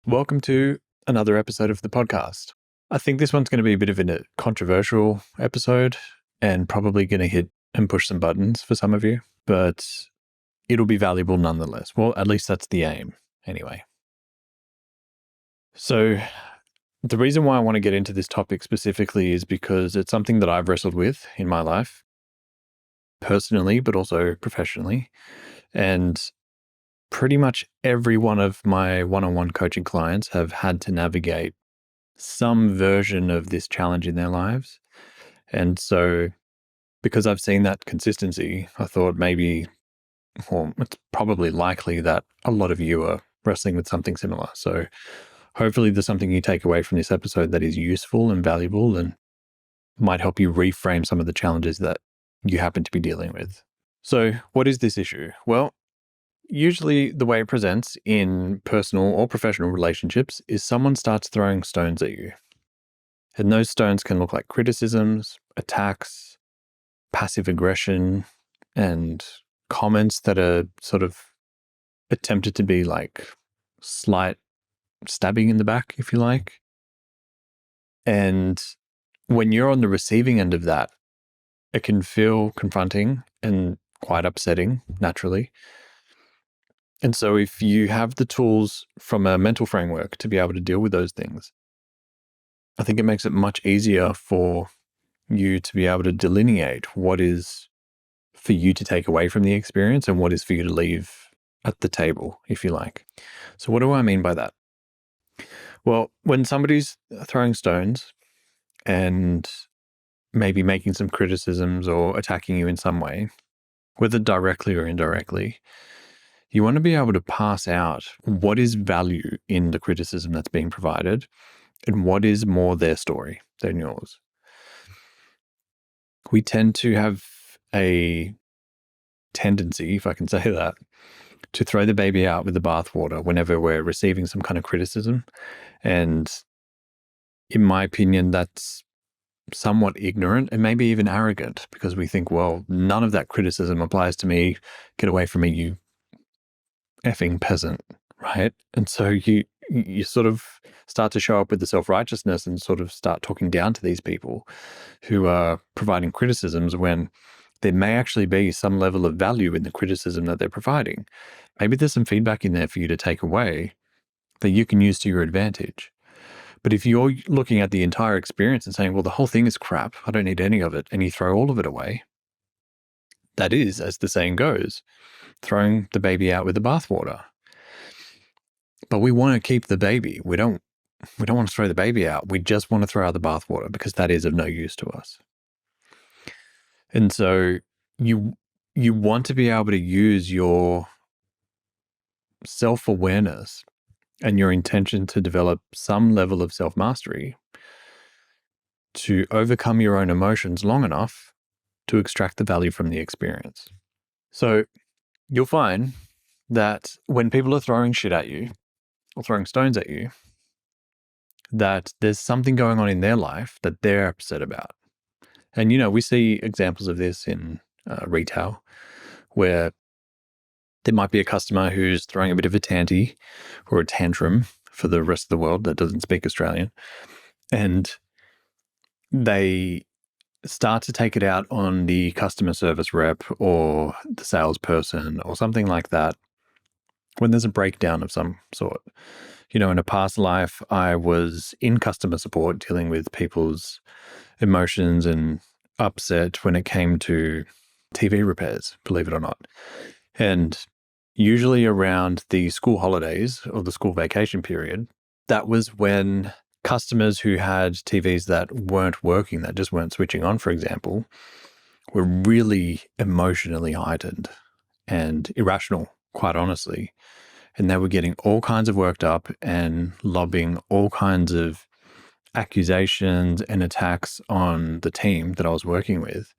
Welcome to another episode of the podcast. I think this one's going to be a bit of a controversial episode and probably going to hit and push some buttons for some of you, but it'll be valuable nonetheless. Well, at least that's the aim anyway. So the reason why I want to get into this topic specifically is because it's something that I've wrestled with in my life, personally, but also professionally. And pretty much every one of my one-on-one coaching clients have had to navigate some version of this challenge in their lives. And so because I've seen that consistency, I thought maybe, well, it's probably likely that a lot of you are wrestling with something similar. So hopefully there's something you take away from this episode that is useful and valuable and might help you reframe some of the challenges that you happen to be dealing with. So what is this issue? Well, usually the way it presents in personal or professional relationships is someone starts throwing stones at you. And those stones can look like criticisms, attacks, passive aggression, and comments that are sort of attempted to be like slight stabbing in the back, if you like. And when you're on the receiving end of that, it can feel confronting and quite upsetting, naturally. And so if you have the tools from a mental framework to be able to deal with those things, I think it makes it much easier for you to be able to delineate what is for you to take away from the experience and what is for you to leave at the table, if you like. So what do I mean by that? Well, when somebody's throwing stones and maybe making some criticisms or attacking you in some way, whether directly or indirectly, you want to be able to pass out what is value in the criticism that's being provided and what is more their story than yours. We tend to have a tendency, if I can say that, to throw the baby out with the bathwater whenever we're receiving some kind of criticism. And in my opinion, that's somewhat ignorant and maybe even arrogant, because we think, well, none of that criticism applies to me. Get away from me, you effing peasant, right? And so you sort of start to show up with the self-righteousness and sort of start talking down to these people who are providing criticisms when there may actually be some level of value in the criticism that they're providing. Maybe there's some feedback in there for you to take away that you can use to your advantage. But if you're looking at the entire experience and saying, well, the whole thing is crap, I don't need any of it, and you throw all of it away, that is, as the saying goes, throwing the baby out with the bathwater. But we want to keep the baby. We don't want to throw the baby out. We just want to throw out the bathwater because that is of no use to us. And so you want to be able to use your self-awareness and your intention to develop some level of self-mastery to overcome your own emotions long enough to extract the value from the experience. So you'll find that when people are throwing shit at you or throwing stones at you, that there's something going on in their life that they're upset about. And, we see examples of this in retail where there might be a customer who's throwing a bit of a tanty or a tantrum for the rest of the world that doesn't speak Australian. And they start to take it out on the customer service rep or the salesperson or something like that when there's a breakdown of some sort. In a past life, I was in customer support dealing with people's emotions and upset when it came to TV repairs, believe it or not. And usually around the school holidays or the school vacation period, that was when customers who had TVs that weren't working, that just weren't switching on, for example, were really emotionally heightened and irrational, quite honestly. And they were getting all kinds of worked up and lobbing all kinds of accusations and attacks on the team that I was working with,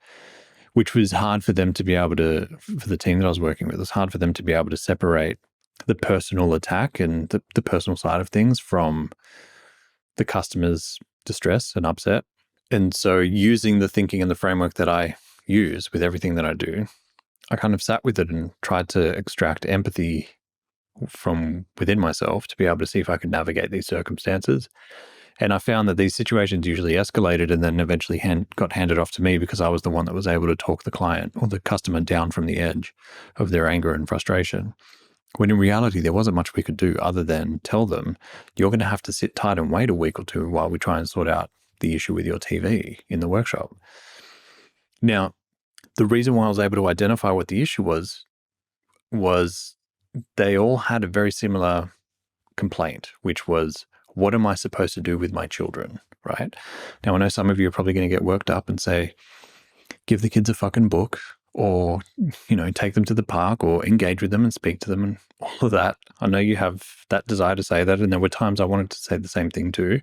which was hard for them to be able to, for the team that I was working with, it was hard for them to be able to separate the personal attack and the personal side of things from the customer's distress and upset. And so using the thinking and the framework that I use with everything that I do, I kind of sat with it and tried to extract empathy from within myself to be able to see if I could navigate these circumstances. And I found that these situations usually escalated and then eventually got handed off to me because I was the one that was able to talk the client or the customer down from the edge of their anger and frustration. When in reality, there wasn't much we could do other than tell them, you're going to have to sit tight and wait a week or two while we try and sort out the issue with your TV in the workshop. Now, the reason why I was able to identify what the issue was they all had a very similar complaint, which was, what am I supposed to do with my children, right? Now, I know some of you are probably going to get worked up and say, give the kids a fucking book or, take them to the park or engage with them and speak to them and all of that. I know you have that desire to say that, and there were times I wanted to say the same thing too.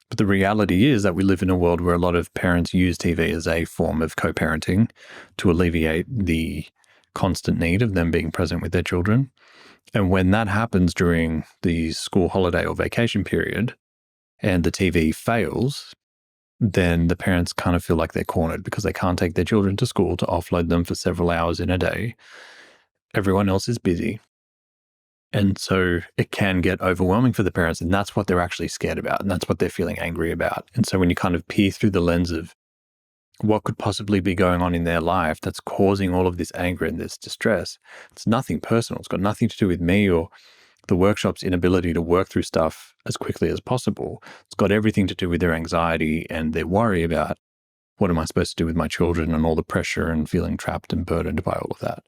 But the reality is that we live in a world where a lot of parents use TV as a form of co-parenting to alleviate the constant need of them being present with their children. And when that happens during the school holiday or vacation period and the TV fails, then the parents kind of feel like they're cornered because they can't take their children to school to offload them for several hours in a day. Everyone else is busy. And so it can get overwhelming for the parents, and that's what they're actually scared about, and that's what they're feeling angry about. And so when you kind of peer through the lens of what could possibly be going on in their life that's causing all of this anger and this distress, it's nothing personal. It's got nothing to do with me or the workshop's inability to work through stuff as quickly as possible. It's got everything to do with their anxiety and their worry about what am I supposed to do with my children and all the pressure and feeling trapped and burdened by all of that.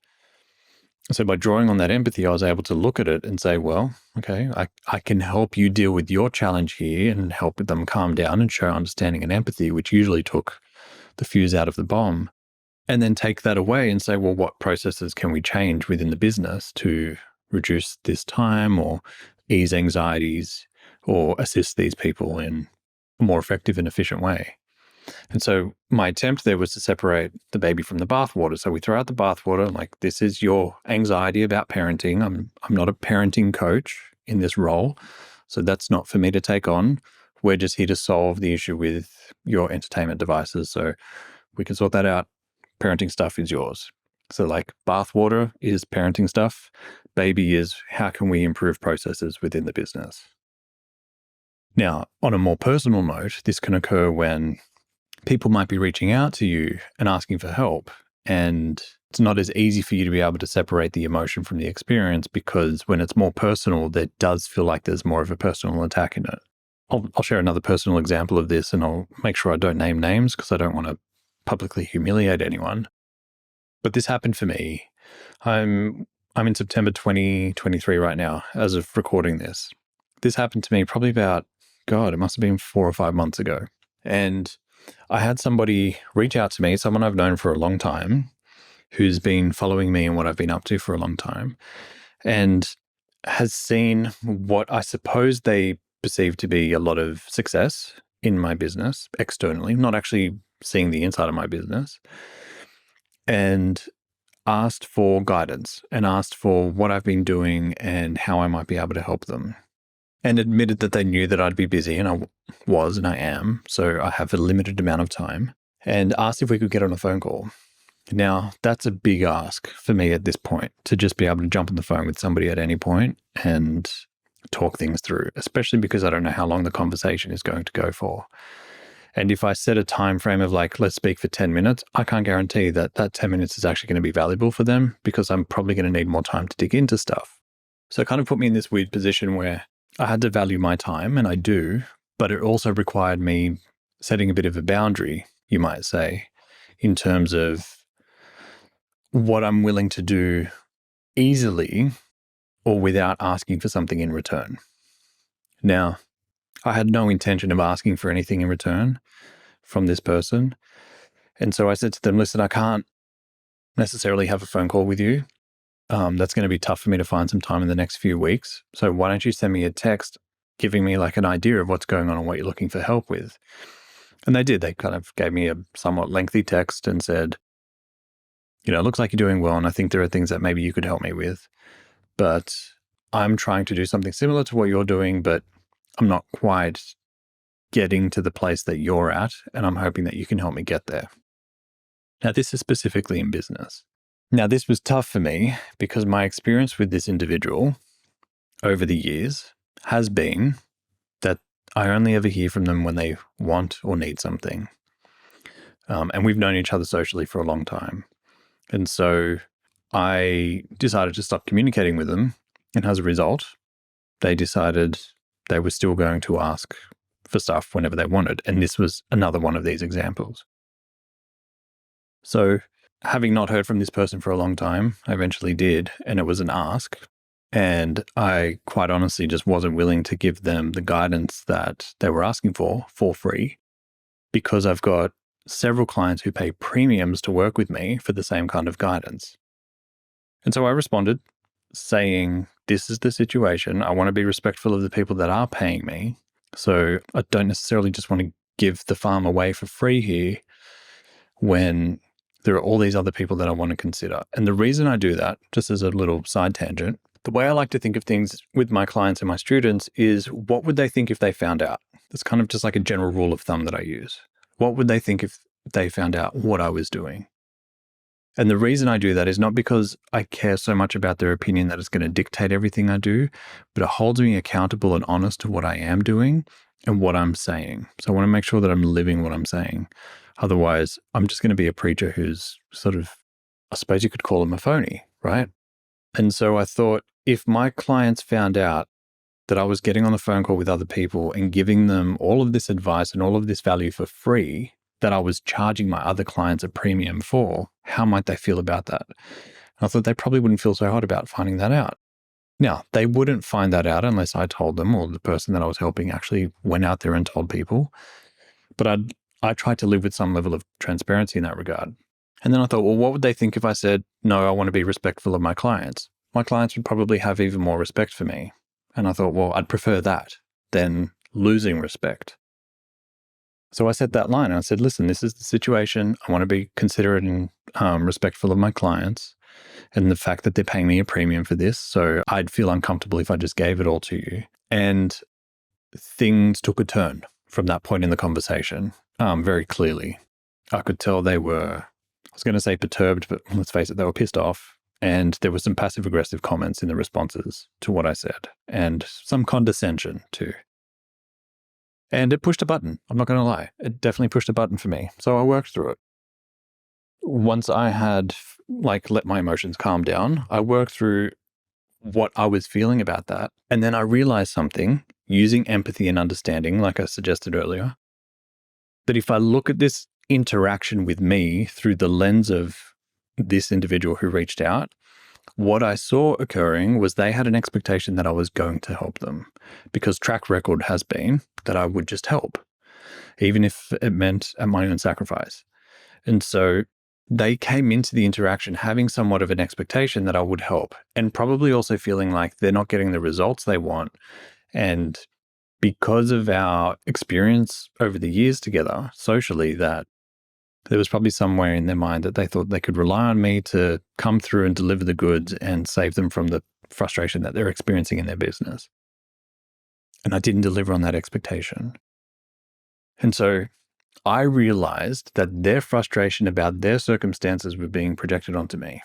So by drawing on that empathy, I was able to look at it and say, well, okay, I can help you deal with your challenge here and help them calm down and show understanding and empathy, which usually took the fuse out of the bomb, and then take that away and say, well, what processes can we change within the business to reduce this time or ease anxieties or assist these people in a more effective and efficient way? And so my attempt there was to separate the baby from the bathwater. So we throw out the bathwater, like, this is your anxiety about parenting. I'm not a parenting coach in this role, so that's not for me to take on. We're just here to solve the issue with your entertainment devices. So we can sort that out. Parenting stuff is yours. So like bathwater is parenting stuff. Baby is how can we improve processes within the business. Now, on a more personal note, this can occur when people might be reaching out to you and asking for help, and it's not as easy for you to be able to separate the emotion from the experience, because when it's more personal, there does feel like there's more of a personal attack in it. I'll share another personal example of this, and I'll make sure I don't name names because I don't want to publicly humiliate anyone. But this happened for me. I'm in September 2023 right now as of recording this. This happened to me probably about, it must have been 4 or 5 months ago. And I had somebody reach out to me, someone I've known for a long time, who's been following me and what I've been up to for a long time, and has seen what I suppose they perceive to be a lot of success in my business externally, not actually seeing the inside of my business, and asked for guidance and asked for what I've been doing and how I might be able to help them. And admitted that they knew that I'd be busy, and I was, and I am, so I have a limited amount of time, and asked if we could get on a phone call. Now, that's a big ask for me at this point, to just be able to jump on the phone with somebody at any point and talk things through, especially because I don't know how long the conversation is going to go for. And if I set a time frame of like, let's speak for 10 minutes, I can't guarantee that that 10 minutes is actually going to be valuable for them, because I'm probably going to need more time to dig into stuff. So it kind of put me in this weird position where I had to value my time, and I do, but it also required me setting a bit of a boundary, you might say, in terms of what I'm willing to do easily or without asking for something in return. Now, I had no intention of asking for anything in return from this person. And so I said to them, listen, I can't necessarily have a phone call with you. That's going to be tough for me to find some time in the next few weeks. So why don't you send me a text giving me like an idea of what's going on and what you're looking for help with? And they did. They kind of gave me a somewhat lengthy text and said, it looks like you're doing well, and I think there are things that maybe you could help me with. But I'm trying to do something similar to what you're doing, but I'm not quite getting to the place that you're at, and I'm hoping that you can help me get there. Now, this is specifically in business. Now, this was tough for me because my experience with this individual over the years has been that I only ever hear from them when they want or need something. And we've known each other socially for a long time. And so I decided to stop communicating with them. And as a result, they decided they were still going to ask for stuff whenever they wanted. And this was another one of these examples. So having not heard from this person for a long time, I eventually did. And it was an ask. And I quite honestly just wasn't willing to give them the guidance that they were asking for free, because I've got several clients who pay premiums to work with me for the same kind of guidance. And so I responded saying, this is the situation. I want to be respectful of the people that are paying me. So I don't necessarily just want to give the farm away for free here when there are all these other people that I want to consider. And the reason I do that, just as a little side tangent, the way I like to think of things with my clients and my students is, what would they think if they found out? That's kind of just like a general rule of thumb that I use. What would they think if they found out what I was doing? And the reason I do that is not because I care so much about their opinion that it's going to dictate everything I do, but it holds me accountable and honest to what I am doing and what I'm saying. So I want to make sure that I'm living what I'm saying. Otherwise, I'm just going to be a preacher who's sort of, I suppose you could call him a phony, right? And so I thought, if my clients found out that I was getting on the phone call with other people and giving them all of this advice and all of this value for free that I was charging my other clients a premium for, how might they feel about that? And I thought they probably wouldn't feel so hot about finding that out. Now, they wouldn't find that out unless I told them, or the person that I was helping actually went out there and told people. But I tried to live with some level of transparency in that regard. And then I thought, well, what would they think if I said, no, I want to be respectful of my clients? My clients would probably have even more respect for me. And I thought, well, I'd prefer that than losing respect. So I set that line and I said, listen, this is the situation. I want to be considerate and respectful of my clients and the fact that they're paying me a premium for this. So I'd feel uncomfortable if I just gave it all to you. And things took a turn from that point in the conversation, very clearly. I could tell they were, I was going to say perturbed, but let's face it, they were pissed off. And there were some passive aggressive comments in the responses to what I said, and some condescension too. And it pushed a button. I'm not going to lie. It definitely pushed a button for me. So I worked through it. Once I had let my emotions calm down, I worked through what I was feeling about that. And then I realized something using empathy and understanding, like I suggested earlier, that if I look at this interaction with me through the lens of this individual who reached out, what I saw occurring was they had an expectation that I was going to help them, because track record has been that I would just help, even if it meant at my own sacrifice. And so they came into the interaction having somewhat of an expectation that I would help, and probably also feeling like they're not getting the results they want. And because of our experience over the years together socially, that there was probably somewhere in their mind that they thought they could rely on me to come through and deliver the goods and save them from the frustration that they're experiencing in their business. And I didn't deliver on that expectation. And so I realized that their frustration about their circumstances were being projected onto me.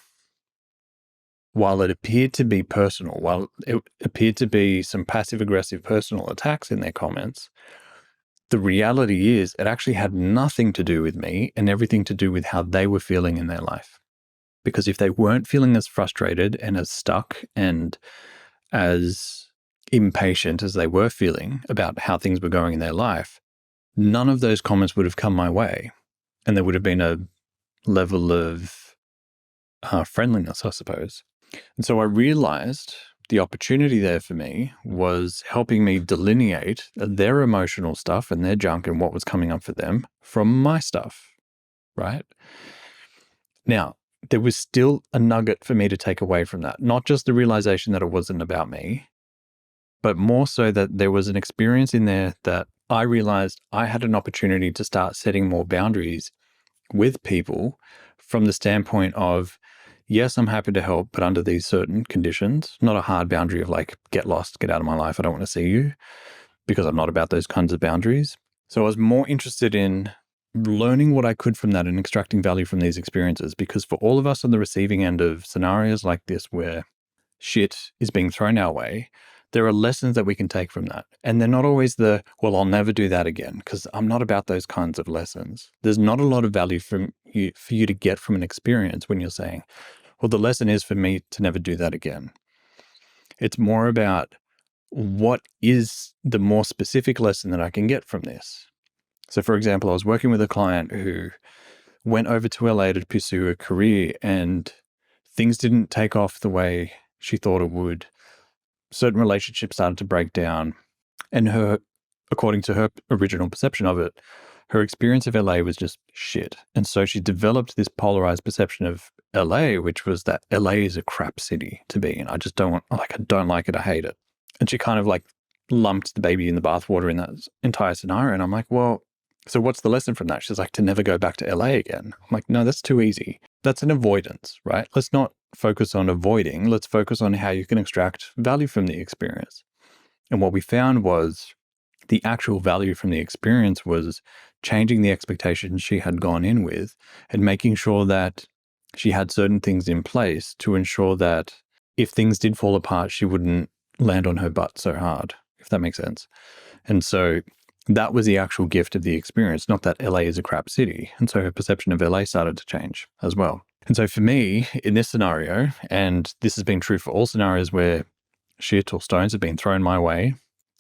While it appeared to be personal, while it appeared to be some passive-aggressive personal attacks in their comments, the reality is it actually had nothing to do with me and everything to do with how they were feeling in their life. Because if they weren't feeling as frustrated and as stuck and as impatient as they were feeling about how things were going in their life, none of those comments would have come my way. And there would have been a level of friendliness, I suppose. And so I realized the opportunity there for me was helping me delineate their emotional stuff and their junk and what was coming up for them from my stuff, right? Now, there was still a nugget for me to take away from that, not just the realization that it wasn't about me, but more so that there was an experience in there that I realized I had an opportunity to start setting more boundaries with people from the standpoint of, yes, I'm happy to help, but under these certain conditions, not a hard boundary of get lost, get out of my life, I don't want to see you, because I'm not about those kinds of boundaries. So I was more interested in learning what I could from that and extracting value from these experiences. Because for all of us on the receiving end of scenarios like this, where shit is being thrown our way, there are lessons that we can take from that. And they're not always well, I'll never do that again, because I'm not about those kinds of lessons. There's not a lot of value for you to get from an experience when you're saying, well, the lesson is for me to never do that again. It's more about what is the more specific lesson that I can get from this. So, for example, I was working with a client who went over to LA to pursue a career, and things didn't take off the way she thought it would. Certain relationships started to break down, and according to her original perception of it, her experience of LA was just shit. And so she developed this polarized perception of LA, which was that LA is a crap city to be in. I don't like it. I hate it. And she kind of like lumped the baby in the bathwater in that entire scenario. And I'm like, well, so what's the lesson from that? She's like, to never go back to LA again. I'm like, no, that's too easy. That's an avoidance, right? Let's not focus on avoiding. Let's focus on how you can extract value from the experience. And what we found was the actual value from the experience was changing the expectations she had gone in with and making sure that she had certain things in place to ensure that if things did fall apart, she wouldn't land on her butt so hard, if that makes sense. And so that was the actual gift of the experience, not that LA is a crap city. And so her perception of LA started to change as well. And so for me, in this scenario, and this has been true for all scenarios where shit or stones have been thrown my way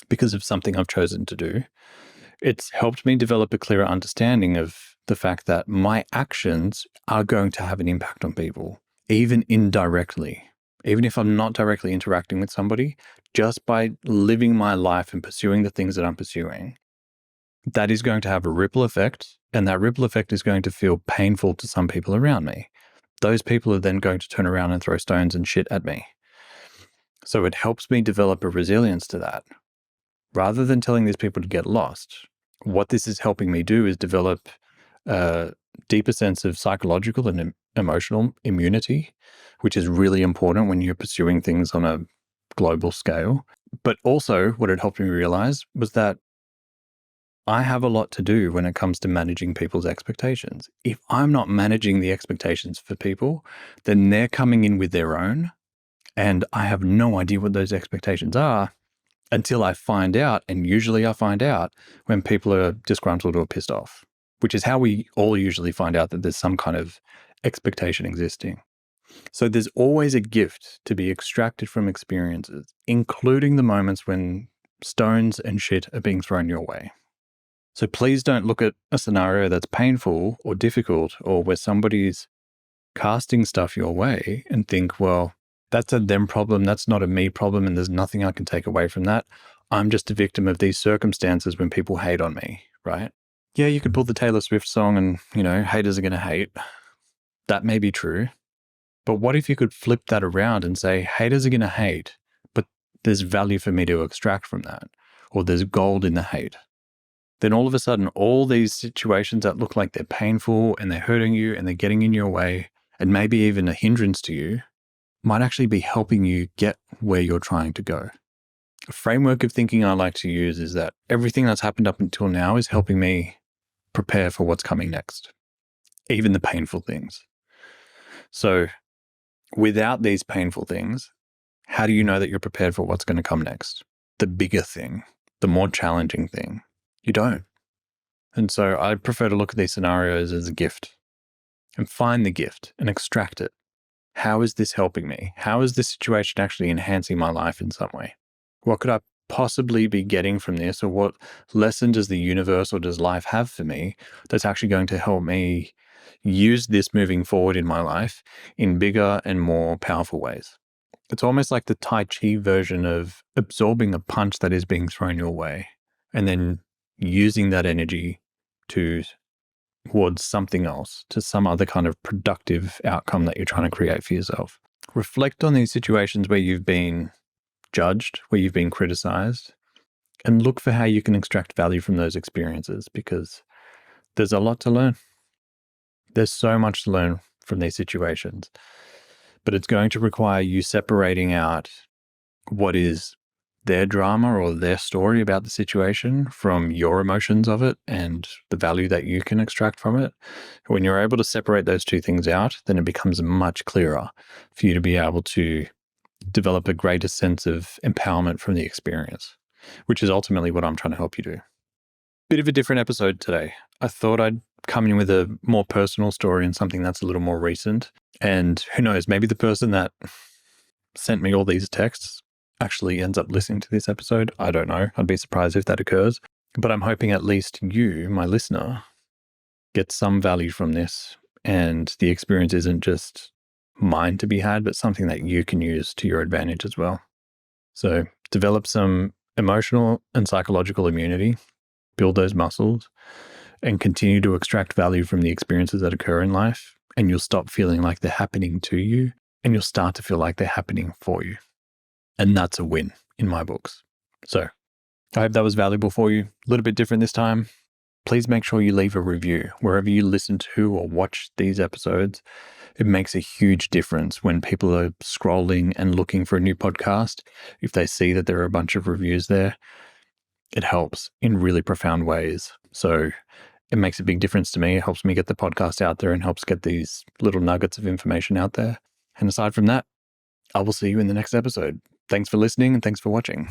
because of something I've chosen to do, it's helped me develop a clearer understanding of the fact that my actions are going to have an impact on people, even indirectly. Even if I'm not directly interacting with somebody, just by living my life and pursuing the things that I'm pursuing, that is going to have a ripple effect, and that ripple effect is going to feel painful to some people around me. Those people are then going to turn around and throw stones and shit at me. So it helps me develop a resilience to that. Rather than telling these people to get lost, what this is helping me do is develop a deeper sense of psychological and emotional immunity, which is really important when you're pursuing things on a global scale. But also what it helped me realize was that I have a lot to do when it comes to managing people's expectations. If I'm not managing the expectations for people, then they're coming in with their own, and I have no idea what those expectations are until I find out. And usually I find out when people are disgruntled or pissed off, which is how we all usually find out that there's some kind of expectation existing. So there's always a gift to be extracted from experiences, including the moments when stones and shit are being thrown your way. So please don't look at a scenario that's painful or difficult or where somebody's casting stuff your way and think, well, that's a them problem, that's not a me problem, and there's nothing I can take away from that. I'm just a victim of these circumstances when people hate on me, right? Yeah, you could pull the Taylor Swift song and, haters are going to hate. That may be true. But what if you could flip that around and say, haters are going to hate, but there's value for me to extract from that, or there's gold in the hate. Then all of a sudden, all these situations that look like they're painful and they're hurting you and they're getting in your way and maybe even a hindrance to you might actually be helping you get where you're trying to go. A framework of thinking I like to use is that everything that's happened up until now is helping me prepare for what's coming next, even the painful things. So without these painful things, how do you know that you're prepared for what's going to come next? The bigger thing, the more challenging thing. You don't. And so I prefer to look at these scenarios as a gift and find the gift and extract it. How is this helping me? How is this situation actually enhancing my life in some way? What could I possibly be getting from this, or what lesson does the universe or does life have for me that's actually going to help me use this moving forward in my life in bigger and more powerful ways? It's almost like the Tai Chi version of absorbing a punch that is being thrown your way and then using that energy towards something else, to some other kind of productive outcome that you're trying to create for yourself. Reflect on these situations where you've been judged, where you've been criticized, and look for how you can extract value from those experiences, because there's a lot to learn. There's so much to learn from these situations, but it's going to require you separating out what is their drama or their story about the situation from your emotions of it and the value that you can extract from it. When you're able to separate those two things out, then it becomes much clearer for you to be able to develop a greater sense of empowerment from the experience, which is ultimately what I'm trying to help you do. Bit of a different episode today. I thought I'd come in with a more personal story and something that's a little more recent. And who knows, maybe the person that sent me all these texts actually ends up listening to this episode. I don't know. I'd be surprised if that occurs. But I'm hoping at least you, my listener, get some value from this. And the experience isn't just mine to be had, but something that you can use to your advantage as well. So develop some emotional and psychological immunity, build those muscles, and continue to extract value from the experiences that occur in life. And you'll stop feeling like they're happening to you, and you'll start to feel like they're happening for you. And that's a win in my books. So I hope that was valuable for you. A little bit different this time. Please make sure you leave a review wherever you listen to or watch these episodes. It makes a huge difference when people are scrolling and looking for a new podcast. If they see that there are a bunch of reviews there, it helps in really profound ways. So it makes a big difference to me. It helps me get the podcast out there and helps get these little nuggets of information out there. And aside from that, I will see you in the next episode. Thanks for listening and thanks for watching.